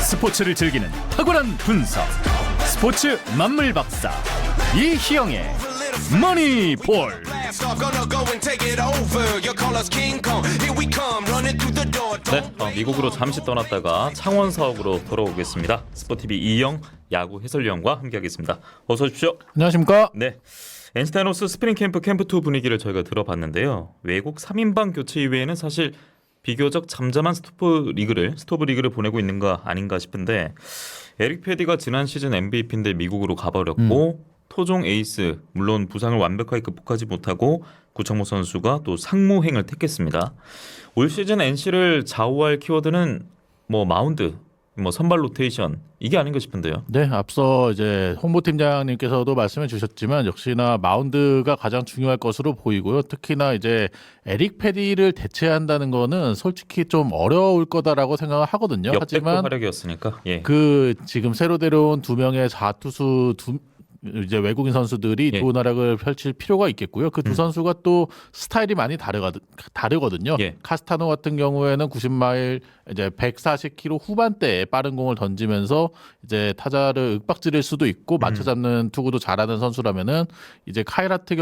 스포츠를 즐기는 탁월한 분석, 스포츠 만물 박사 이희영의 머니볼. 네, 미국으로 잠시 떠났다가 창원 사옥으로 돌아오겠습니다. 스포티비 이희영 야구 해설위원과 함께하겠습니다. 어서 오십시오. 안녕하십니까? 네, NC 다이노스 스프링 캠프 캠프2 분위기를 저희가 들어봤는데요. 외국 3인방 교체 이외에는 사실 비교적 잠잠한 스토브 리그를 보내고 있는 거 아닌가 싶은데, 에릭 패디가 지난 시즌 MVP인데 미국으로 가버렸고 토종 에이스, 물론 부상을 완벽하게 극복하지 못하고 구창모 선수가 또 상무행을 택했습니다. 올 시즌 NC를 좌우할 키워드는 마운드, 선발 로테이션, 이게 아닌가 싶은데요. 네, 앞서 이제 홍보팀장님께서도 말씀해 주셨지만 역시나 마운드가 가장 중요할 것으로 보이고요. 특히나 이제 에릭 패디를 대체한다는 거는 솔직히 좀 어려울 거다라고 생각을 하거든요. 역대급 하지만 활약이었으니까. 예. 그 지금 새로 데려온 두 명의 좌투수 이제 외국인 선수들이 예. 좋은 활약을 펼칠 필요가 있겠고요. 그 두 선수가 또 스타일이 많이 다르거든요. 예. 카스타노 같은 경우에는 90마일 이제 140km 후반대에 빠른 공을 던지면서 이제 타자를 윽박지를 수도 있고 맞춰 잡는 투구도 잘하는 선수라면은 이제 카이라트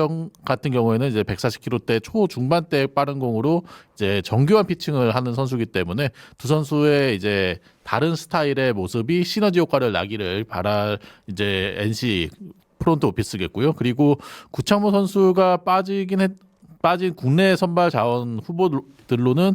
같은 경우에는 이제 140km대 초중반대 빠른 공으로 이제 정교한 피칭을 하는 선수이기 때문에 두 선수의 이제 다른 스타일의 모습이 시너지 효과를 나기를 바랄 이제 NC 프론트 오피스겠고요. 그리고 구창모 선수가 빠진 국내 선발 자원 후보들로는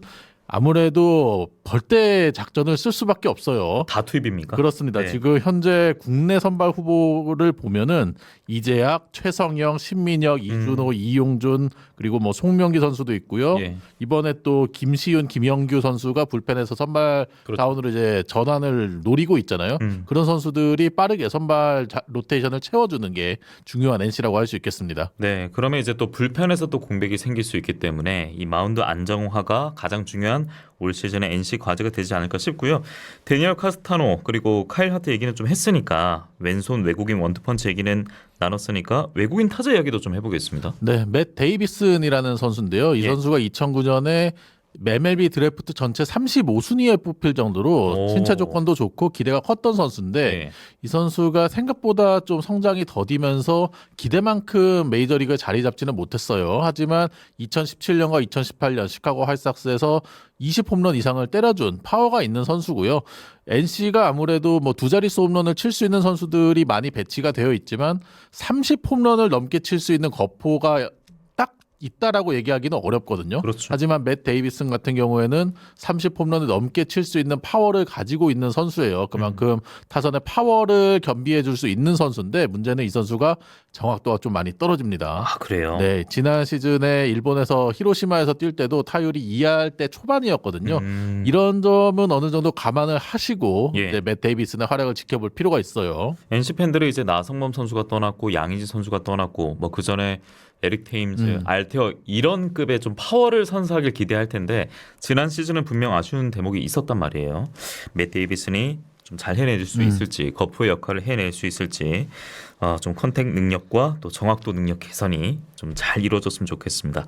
아무래도 벌떼 작전을 쓸 수밖에 없어요. 다 투입입니까? 그렇습니다. 네. 지금 현재 국내 선발 후보를 보면은 이재학, 최성영, 신민혁, 이준호, 이용준 그리고 송명기 선수도 있고요. 예. 이번에 또 김시윤, 김영규 선수가 불펜에서 선발 그렇죠. 자원으로 이제 전환을 노리고 있잖아요. 그런 선수들이 빠르게 선발 로테이션을 채워주는 게 중요한 NC라고 할 수 있겠습니다. 네, 그러면 이제 또 불펜에서 또 공백이 생길 수 있기 때문에 이 마운드 안정화가 가장 중요한 올 시즌의 NC 과제가 되지 않을까 싶고요. 데니얼 카스타노 그리고 카일 하트 얘기는 좀 했으니까, 왼손 외국인 원투펀치 얘기는 나눴으니까 외국인 타자 이야기도 좀 해보겠습니다. 네, 맷 데이비슨이라는 선수인데요. 이 예. 선수가 2009년에 MLB 드래프트 전체 35순위에 뽑힐 정도로 오. 신체 조건도 좋고 기대가 컸던 선수인데 예. 이 선수가 생각보다 좀 성장이 더디면서 기대만큼 메이저리그에 자리 잡지는 못했어요. 하지만 2017년과 2018년 시카고 화이트삭스에서 20홈런 이상을 때려준 파워가 있는 선수고요. NC가 아무래도 두 자릿수 홈런을 칠 수 있는 선수들이 많이 배치가 되어 있지만 30홈런을 넘게 칠 수 있는 거포가 딱 있다라고 얘기하기는 어렵거든요. 그렇죠. 하지만 맷 데이비슨 같은 경우에는 30홈런을 넘게 칠 수 있는 파워를 가지고 있는 선수예요. 그만큼 타선의 파워를 겸비해 줄 수 있는 선수인데, 문제는 이 선수가 정확도가 좀 많이 떨어집니다. 아, 그래요? 네, 지난 시즌에 일본에서 히로시마에서 뛸 때도 타율이 2할대 초반이었거든요. 이런 점은 어느 정도 감안을 하시고 예. 이제 맷 데이비슨의 활약을 지켜볼 필요가 있어요. NC 팬들은 이제 나성범 선수가 떠났고 양의지 선수가 떠났고 그 전에 에릭 테임즈, 알테어 이런 급의 좀 파워를 선사하길 기대할 텐데, 지난 시즌은 분명 아쉬운 대목이 있었단 말이에요. 맷 데이비슨이 좀 잘 해낼 수 있을지, 거푸의 역할을 해낼 수 있을지, 좀 컨택 능력과 또 정확도 능력 개선이 좀 잘 이루어졌으면 좋겠습니다.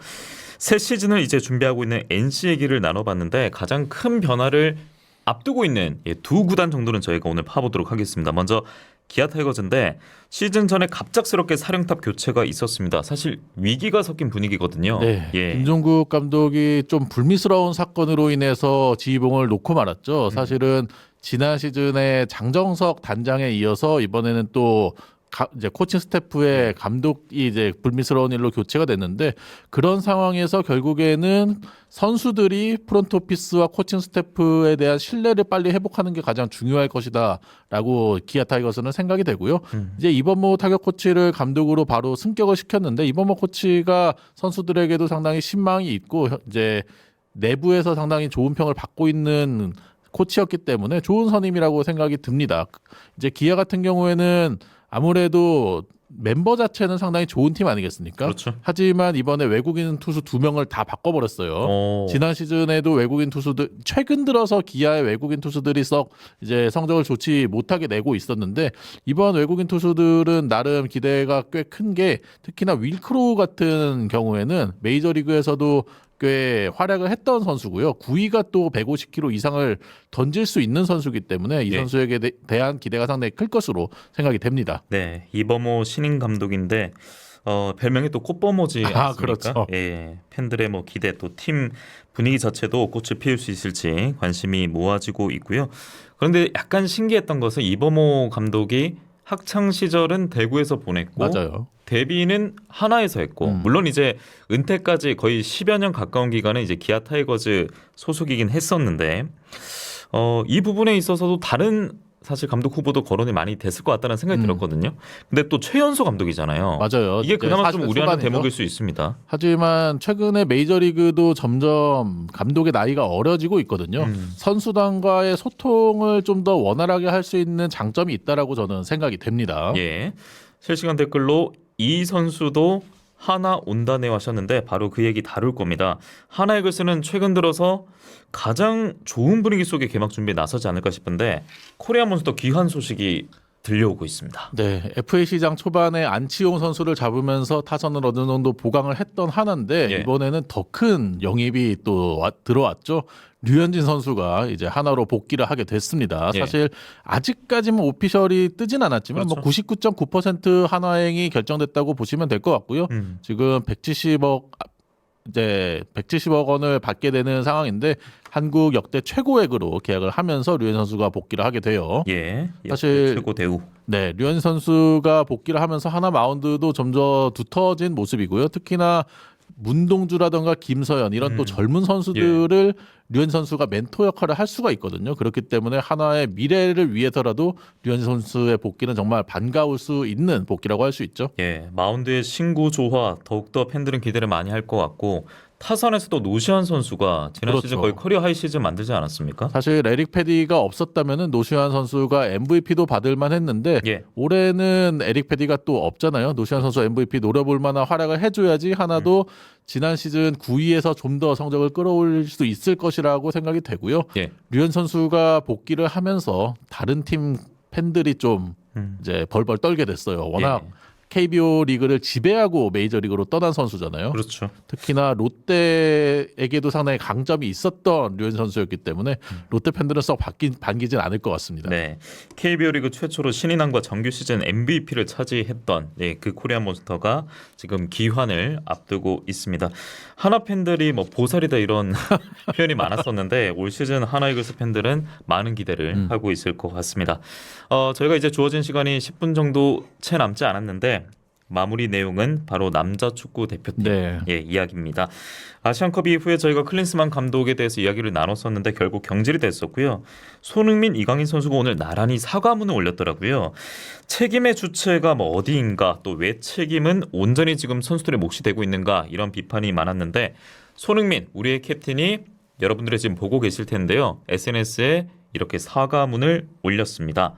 새 시즌을 이제 준비하고 있는 NC 얘기를 나눠봤는데, 가장 큰 변화를 앞두고 있는 두 구단 정도는 저희가 오늘 파보도록 하겠습니다. 먼저 기아 타이거즈인데, 시즌 전에 갑작스럽게 사령탑 교체가 있었습니다. 사실 위기가 섞인 분위기거든요. 네, 예. 김종국 감독이 좀 불미스러운 사건으로 인해서 지휘봉을 놓고 말았죠. 사실은 지난 시즌에 장정석 단장에 이어서 이번에는 또 이제 코칭 스태프의 감독이 이제 불미스러운 일로 교체가 됐는데, 그런 상황에서 결국에는 선수들이 프론트 오피스와 코칭 스태프에 대한 신뢰를 빨리 회복하는 게 가장 중요할 것이다라고 기아 타이거스는 생각이 되고요. 이제 이번모 타격 코치를 감독으로 바로 승격을 시켰는데, 이번모 코치가 선수들에게도 상당히 신망이 있고 이제 내부에서 상당히 좋은 평을 받고 있는 코치였기 때문에 좋은 선임이라고 생각이 듭니다. 이제 기아 같은 경우에는 아무래도 멤버 자체는 상당히 좋은 팀 아니겠습니까? 그렇죠. 하지만 이번에 외국인 투수 2명을 다 바꿔버렸어요. 지난 시즌에도 외국인 투수들, 최근 들어서 기아의 외국인 투수들이 썩 이제 성적을 좋지 못하게 내고 있었는데, 이번 외국인 투수들은 나름 기대가 꽤 큰 게, 특히나 윌크로우 같은 경우에는 메이저리그에서도 꽤 활약을 했던 선수고요. 9위가 또 150km 이상을 던질 수 있는 선수이기 때문에 이 예. 선수에게 대한 기대가 상당히 클 것으로 생각이 됩니다. 네, 이범호 신인 감독인데 별명이 또 꽃범호지 않습니까? 아, 그렇죠. 예, 팬들의 뭐 기대 또 팀 분위기 자체도 꽃을 피울 수 있을지 관심이 모아지고 있고요. 그런데 약간 신기했던 것은 이범호 감독이 학창 시절은 대구에서 보냈고 맞아요. 데뷔는 하나에서 했고 물론 이제 은퇴까지 거의 10여 년 가까운 기간은 이제 기아 타이거즈 소속이긴 했었는데 이 부분에 있어서도 다른 사실 감독 후보도 거론이 많이 됐을 것 같다는 생각이 들었거든요. 근데 또 최연소 감독이잖아요. 맞아요. 이게 그나마 좀 40대 우려하는 초반이죠. 대목일 수 있습니다. 하지만 최근에 메이저리그도 점점 감독의 나이가 어려지고 있거든요. 선수단과의 소통을 좀 더 원활하게 할 수 있는 장점이 있다라고 저는 생각이 됩니다. 예. 실시간 댓글로 이 선수도 하나 온다네 하셨는데 바로 그 얘기 다룰 겁니다. 하나 이글스는 최근 들어서 가장 좋은 분위기 속에 개막 준비에 나서지 않을까 싶은데 코리안 몬스터 귀환 소식이 들려오고 있습니다. 네, FA 시장 초반에 안치홍 선수를 잡으면서 타선을 어느 정도 보강을 했던 하나인데 예. 이번에는 더 큰 영입이 또 들어왔죠. 류현진 선수가 이제 하나로 복귀를 하게 됐습니다. 예. 사실 아직까지는 오피셜이 뜨진 않았지만 그렇죠. 뭐 99.9% 하나행이 결정됐다고 보시면 될 것 같고요. 지금 170억 원을 받게 되는 상황인데 한국 역대 최고액으로 계약을 하면서 류현진 선수가 복귀를 하게 돼요. 예. 사실 최고 대우. 네, 류현진 선수가 복귀를 하면서 하나 마운드도 점점 두터워진 모습이고요. 특히나 문동주라든가 김서현 이런 또 젊은 선수들을 류현진 선수가 멘토 역할을 할 수가 있거든요. 그렇기 때문에 하나의 미래를 위해서라도 류현진 선수의 복귀는 정말 반가울 수 있는 복귀라고 할 수 있죠. 예, 마운드의 신구 조화 더욱더 팬들은 기대를 많이 할 것 같고 타선에서도 노시환 선수가 지난 그렇죠. 시즌 거의 커리어 하이 시즌 만들지 않았습니까? 사실 에릭 패디가 없었다면은 노시환 선수가 MVP도 받을 만했는데 예. 올해는 에릭 패디가 또 없잖아요. 노시환 선수 MVP 노려볼 만한 활약을 해줘야지 하나도 지난 시즌 9위에서 좀 더 성적을 끌어올릴 수 있을 것이라고 생각이 되고요. 예. 류현 선수가 복귀를 하면서 다른 팀 팬들이 좀 이제 벌벌 떨게 됐어요. 워낙 예. KBO 리그를 지배하고 메이저리그로 떠난 선수잖아요. 그렇죠. 특히나 롯데에게도 상당히 강점이 있었던 류현 선수였기 때문에 롯데 팬들은 썩 반기진 않을 것 같습니다. 네, KBO 리그 최초로 신인왕과 정규 시즌 MVP를 차지했던 그 코리안 몬스터가 지금 귀환을 앞두고 있습니다. 하나 팬들이 뭐 보살이다 이런 표현이 많았었는데 올 시즌 하나 이글스 팬들은 많은 기대를 하고 있을 것 같습니다. 저희가 이제 주어진 시간이 10분 정도 채 남지 않았는데 마무리 내용은 바로 남자 축구 대표팀 네. 이야기입니다. 아시안컵 이후에 저희가 클린스만 감독에 대해서 이야기를 나눴었는데 결국 경질이 됐었고요. 손흥민, 이강인 선수가 오늘 나란히 사과문을 올렸더라고요. 책임의 주체가 뭐 어디인가 또 왜 책임은 온전히 지금 선수들의 몫이 되고 있는가 이런 비판이 많았는데 손흥민 우리의 캡틴이 여러분들이 지금 보고 계실 텐데요. SNS에 이렇게 사과문을 올렸습니다.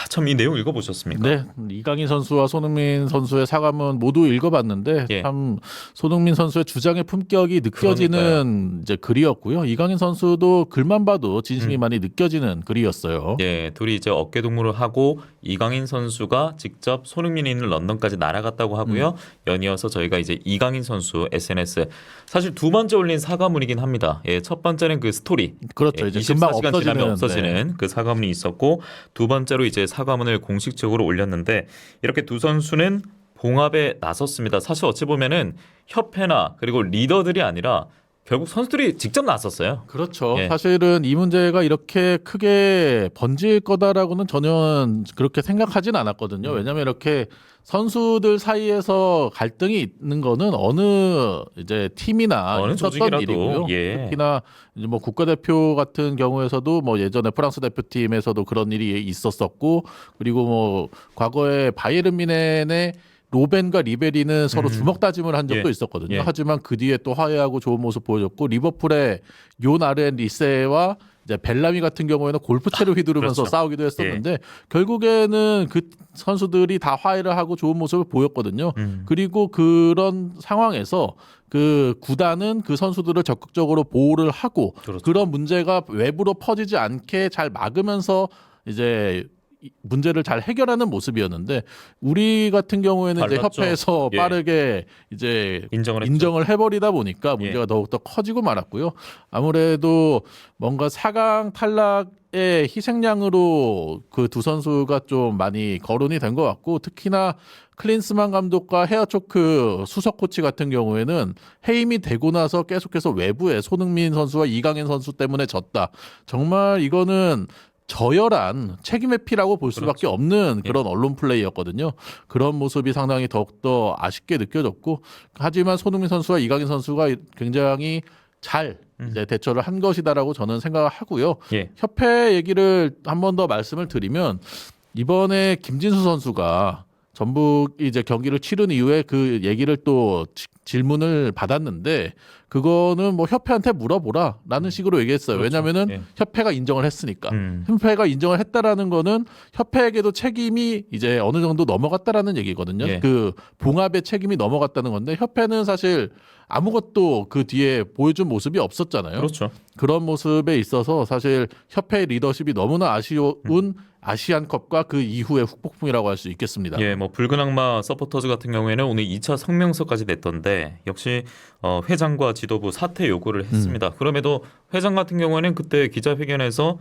참 이 내용 읽어보셨습니까? 네, 이강인 선수와 손흥민 선수의 사과문 모두 읽어봤는데 예. 참 손흥민 선수의 주장의 품격이 느껴지는 이제 글이었고요. 이강인 선수도 글만 봐도 진심이 많이 느껴지는 글이었어요. 예, 둘이 이제 어깨 동무를 하고 이강인 선수가 직접 손흥민이 있는 런던까지 날아갔다고 하고요. 연이어서 저희가 이제 이강인 선수 SNS 사실 두 번째 올린 사과문이긴 합니다. 예, 첫 번째는 그 스토리. 그렇죠. 이제 금방 24시간 지나면 없어지는, 없어지는 그 사과문이 있었고 두 번째로 이제 사과문을 공식적으로 올렸는데 이렇게 두 선수는 봉합에 나섰습니다. 사실 어찌 보면은 협회나 그리고 리더들이 아니라 결국 선수들이 직접 나섰어요. 그렇죠. 예. 사실은 이 문제가 이렇게 크게 번질 거다라고는 전혀 그렇게 생각하진 않았거든요. 왜냐하면 이렇게 선수들 사이에서 갈등이 있는 거는 어느 이제 팀이나 어느 있었던 조직이라도, 일이고요. 예. 특히나 이제 뭐 국가대표 같은 경우에서도 뭐 예전에 프랑스 대표팀에서도 그런 일이 있었었고 그리고 뭐 과거에 바이에른 뮌헨의 로벤과 리베리는 서로 주먹 다짐을 한 적도 예. 있었거든요. 예. 하지만 그 뒤에 또 화해하고 좋은 모습 보여줬고 리버풀의 요 아르헨 리세와 이제 벨라미 같은 경우에는 골프채를 휘두르면서 그렇죠. 싸우기도 했었는데 결국에는 그 선수들이 다 화해를 하고 좋은 모습을 보였거든요. 그리고 그런 상황에서 그 구단은 그 선수들을 적극적으로 보호를 하고 그렇죠. 그런 문제가 외부로 퍼지지 않게 잘 막으면서 이제 문제를 잘 해결하는 모습이었는데 우리 같은 경우에는 이제 달랐죠. 협회에서 예. 빠르게 이제 인정을 해버리다 보니까 문제가 예. 더욱더 커지고 말았고요. 아무래도 뭔가 4강 탈락의 희생양으로 그 두 선수가 좀 많이 거론이 된 것 같고 특히나 클린스만 감독과 헤어초크 수석 코치 같은 경우에는 해임이 되고 나서 계속해서 외부에 손흥민 선수와 이강인 선수 때문에 졌다. 정말 이거는 저열한 책임의 피라고 볼 수밖에 그렇죠. 없는 예. 그런 언론 플레이였거든요. 그런 모습이 상당히 더욱더 아쉽게 느껴졌고 하지만 손흥민 선수와 이강인 선수가 굉장히 잘 이제 대처를 한 것이다라고 저는 생각을 하고요. 예. 협회 얘기를 한 번 더 말씀을 드리면 이번에 김진수 선수가 전북 이제 경기를 치른 이후에 그 얘기를 또 질문을 받았는데 그거는 뭐 협회한테 물어보라라는 식으로 얘기했어요. 그렇죠. 왜냐면은 예. 협회가 인정을 했으니까. 협회가 인정을 했다라는 거는 협회에게도 책임이 이제 어느 정도 넘어갔다라는 얘기거든요. 예. 그 봉합의 책임이 넘어갔다는 건데 협회는 사실 아무것도 그 뒤에 보여준 모습이 없었잖아요. 그렇죠. 그런 모습에 있어서 사실 협회 리더십이 너무나 아쉬운 아시안컵과 그 이후의 후폭풍이라고 할 수 있겠습니다. 예, 뭐 붉은 악마 서포터즈 같은 경우에는 오늘 2차 성명서까지 냈던데 역시 회장과 지도부 사퇴 요구를 했습니다. 그럼에도 회장 같은 경우에는 그때 기자회견에서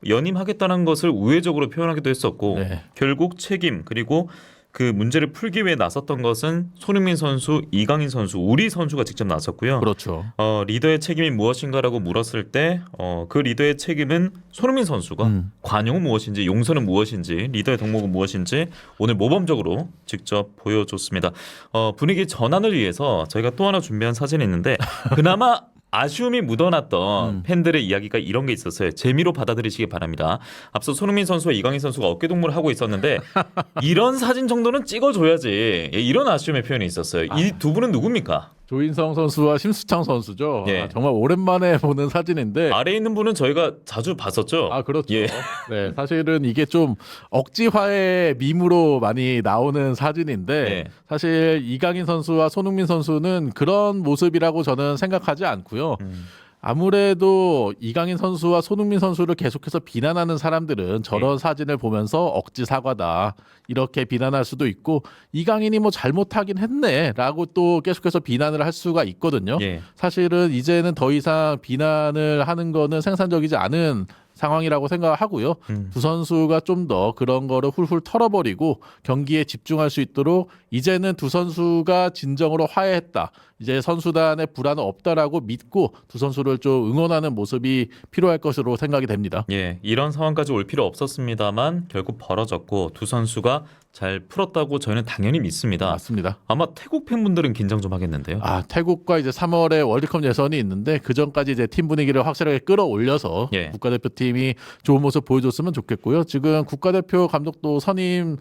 연임하겠다는 것을 우회적으로 표현하기도 했었고 네. 결국 책임 그리고 그 문제를 풀기 위해 나섰던 것은 손흥민 선수, 이강인 선수, 우리 선수가 직접 나섰고요. 그렇죠. 리더의 책임이 무엇인가라고 물었을 때 그 리더의 책임은 손흥민 선수가 관용은 무엇인지 용서는 무엇인지 리더의 덕목은 무엇인지 오늘 모범적으로 직접 보여줬습니다. 분위기 전환을 위해서 저희가 또 하나 준비한 사진이 있는데 그나마 아쉬움이 묻어났던 팬들의 이야기가 이런 게 있었어요. 재미로 받아들이시기 바랍니다. 앞서 손흥민 선수와 이강인 선수가 어깨동무를 하고 있었는데 이런 사진 정도는 찍어줘야지. 이런 아쉬움의 표현이 있었어요. 이 두 분은 누굽니까? 조인성 선수와 심수창 선수죠. 예. 정말 오랜만에 보는 사진인데. 아래에 있는 분은 저희가 자주 봤었죠. 그렇죠. 예. 네, 사실은 이게 좀 억지화의 밈으로 많이 나오는 사진인데 예. 사실 이강인 선수와 손흥민 선수는 그런 모습이라고 저는 생각하지 않고요. 아무래도 이강인 선수와 손흥민 선수를 계속해서 비난하는 사람들은 저런 사진을 보면서 억지 사과다 이렇게 비난할 수도 있고 이강인이 뭐 잘못하긴 했네라고 또 계속해서 비난을 할 수가 있거든요. 예. 사실은 이제는 더 이상 비난을 하는 거는 생산적이지 않은 상황이라고 생각하고요. 두 선수가 좀 더 그런 거를 훌훌 털어버리고 경기에 집중할 수 있도록 이제는 두 선수가 진정으로 화해했다. 이제 선수단의 불안은 없다라고 믿고 두 선수를 좀 응원하는 모습이 필요할 것으로 생각이 됩니다. 예, 이런 상황까지 올 필요 없었습니다만 결국 벌어졌고 두 선수가 잘 풀었다고 저희는 당연히 믿습니다. 맞습니다. 아마 태국 팬분들은 긴장 좀 하겠는데요. 태국과 이제 3월에 월드컵 예선이 있는데 그 전까지 이제 팀 분위기를 확실하게 끌어올려서 예. 국가대표팀이 좋은 모습 보여줬으면 좋겠고요. 지금 국가대표 감독도 선임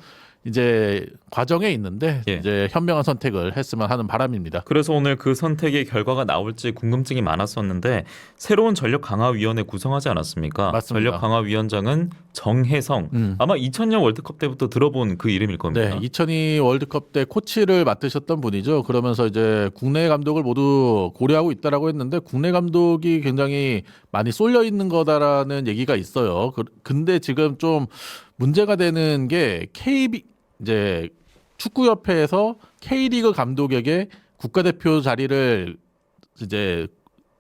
이제 과정에 있는데 예. 이제 현명한 선택을 했으면 하는 바람입니다. 그래서 오늘 그 선택의 결과가 나올지 궁금증이 많았었는데 새로운 전력강화위원회 구성하지 않았습니까? 맞습니다. 전력강화위원장은 정혜성. 아마 2000년 월드컵 때부터 들어본 그 이름일 겁니다. 네, 2002 월드컵 때 코치를 맡으셨던 분이죠. 그러면서 이제 국내 감독을 모두 고려하고 있다라고 했는데 국내 감독이 굉장히 많이 쏠려 있는 거다라는 얘기가 있어요. 근데 지금 좀 문제가 되는 게 이제 축구협회에서 K리그 감독에게 국가대표 자리를 이제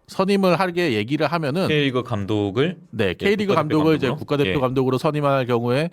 선임을 하게 얘기를 하면은 K리그 감독을 K리그 국가대표 감독을 이제 감독으로? 국가대표 예. 감독으로 선임할 경우에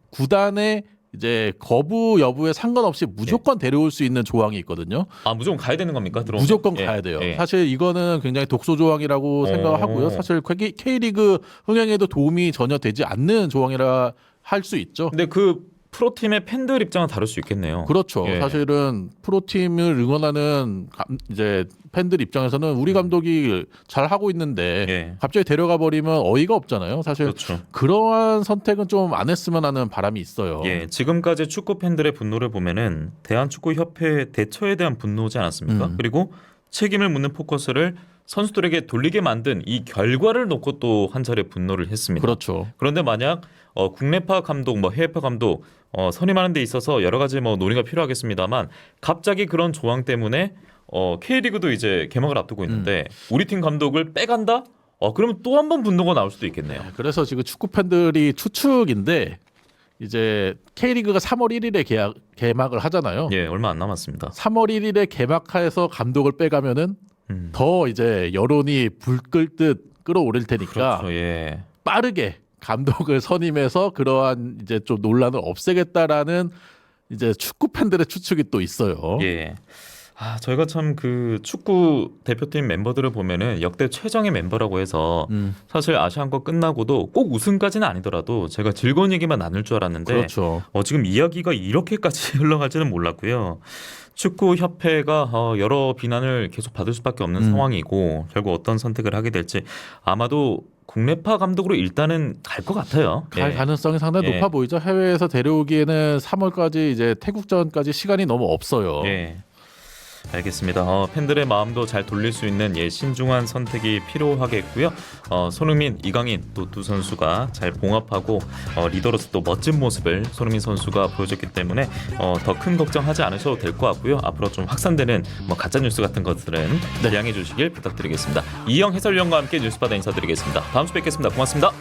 구단의 이제 거부 여부에 상관없이 무조건 데려올 수 있는 조항이 있거든요. 무조건 가야 되는 겁니까? 들어오면? 무조건 예. 가야 돼요. 예. 사실 이거는 굉장히 독소 조항이라고 생각을 하고요. 사실 K리그 흥행에도 도움이 전혀 되지 않는 조항이라 할 수 있죠. 근데 그 프로팀의 팬들 입장은 다를 수 있겠네요. 그렇죠. 예. 사실은 프로팀을 응원하는 이제 팬들 입장에서는 우리 감독이 잘 하고 있는데 예. 갑자기 데려가 버리면 어이가 없잖아요. 사실 그렇죠. 그러한 선택은 좀 안 했으면 하는 바람이 있어요. 예, 지금까지 축구 팬들의 분노를 보면은 대한축구협회 대처에 대한 분노지 않았습니까? 그리고 책임을 묻는 포커스를 선수들에게 돌리게 만든 이 결과를 놓고 또 한 차례 분노를 했습니다. 그렇죠. 그런데 만약 국내파 감독, 해외파 감독 선임하는 데 있어서 여러 가지 논의가 필요하겠습니다만 갑자기 그런 조항 때문에 K리그도 이제 개막을 앞두고 있는데 우리 팀 감독을 빼간다? 그러면 또 한 번 분노가 나올 수도 있겠네요. 그래서 지금 축구 팬들이 추측인데 이제 K리그가 3월 1일에 개막을 하잖아요. 예, 얼마 안 남았습니다. 3월 1일에 개막해서 감독을 빼가면은 음. 더 이제 여론이 불 끌 듯 끌어오를 테니까 그렇죠. 예. 빠르게 감독을 선임해서 그러한 이제 좀 논란을 없애겠다라는 이제 축구 팬들의 추측이 또 있어요. 예. 저희가 참 그 축구 대표팀 멤버들을 보면은 역대 최정의 멤버라고 해서 사실 아시안컵 끝나고도 꼭 우승까지는 아니더라도 제가 즐거운 얘기만 나눌 줄 알았는데 그렇죠. 지금 이야기가 이렇게까지 흘러갈지는 몰랐고요. 축구 협회가 여러 비난을 계속 받을 수밖에 없는 상황이고 결국 어떤 선택을 하게 될지 아마도 국내파 감독으로 일단은 갈 것 같아요. 갈 예. 가능성이 상당히 예. 높아 보이죠. 해외에서 데려오기에는 3월까지 이제 태국전까지 시간이 너무 없어요. 예. 알겠습니다. 팬들의 마음도 잘 돌릴 수 있는 신중한 선택이 필요하겠고요. 손흥민, 이강인 또 두 선수가 잘 봉합하고 리더로서 또 멋진 모습을 손흥민 선수가 보여줬기 때문에 더 큰 걱정하지 않으셔도 될 것 같고요. 앞으로 좀 확산되는 가짜 뉴스 같은 것들은 대양해 주시길 부탁드리겠습니다. 이영 해설위원과 함께 뉴스바다 인사드리겠습니다. 다음 주에 뵙겠습니다. 고맙습니다.